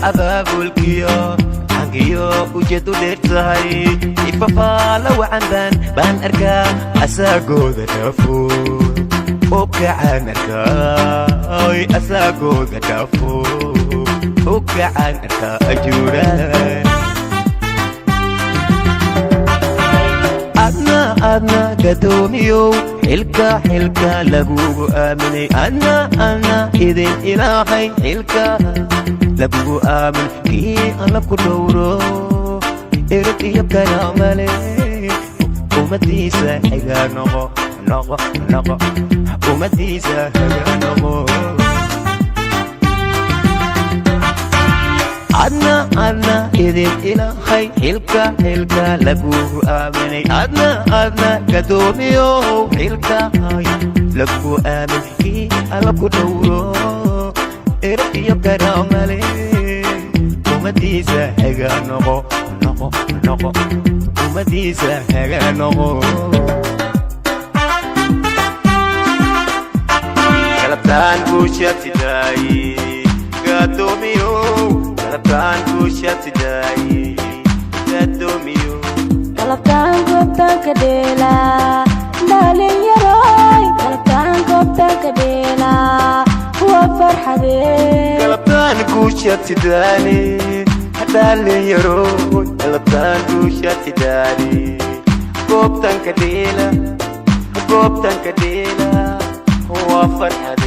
abaabulkiyo hangiyo ujeedu dheertahay ifafaala wacandan baan arkaa asagooda dhaafo ukacaan arkaa asagooda dhaafo ukacaan arkaa ajuuraan adna gadoomiyow xilka lagugu aaminay adna idin ilaahay xilka lagugu aamin kii alla ku dhowro erod iyo karaamale ummadiisa xiga noqo ummadiisa xiga noqo adna idin ilaahay xilka lagugu aaminay adna gadoomiyow xilka lagugu aamin kii alla ku dhowro erod iyo karaamale ummadiisa xiga noqo ummadiisa xiga noqo galabtaan guushatidaaye gadoomiyow galabtaan guushatidaaye gadoomiyow galabtaan goobtaan ka dheelaa dhalinyaroy galabtaan goobtaan ka dheelaa kuwa farxadee galabtaan guushatidaaye dhalinyaroy galabtaan guushatidaaye goobtaan ka dheela kuwa farxadee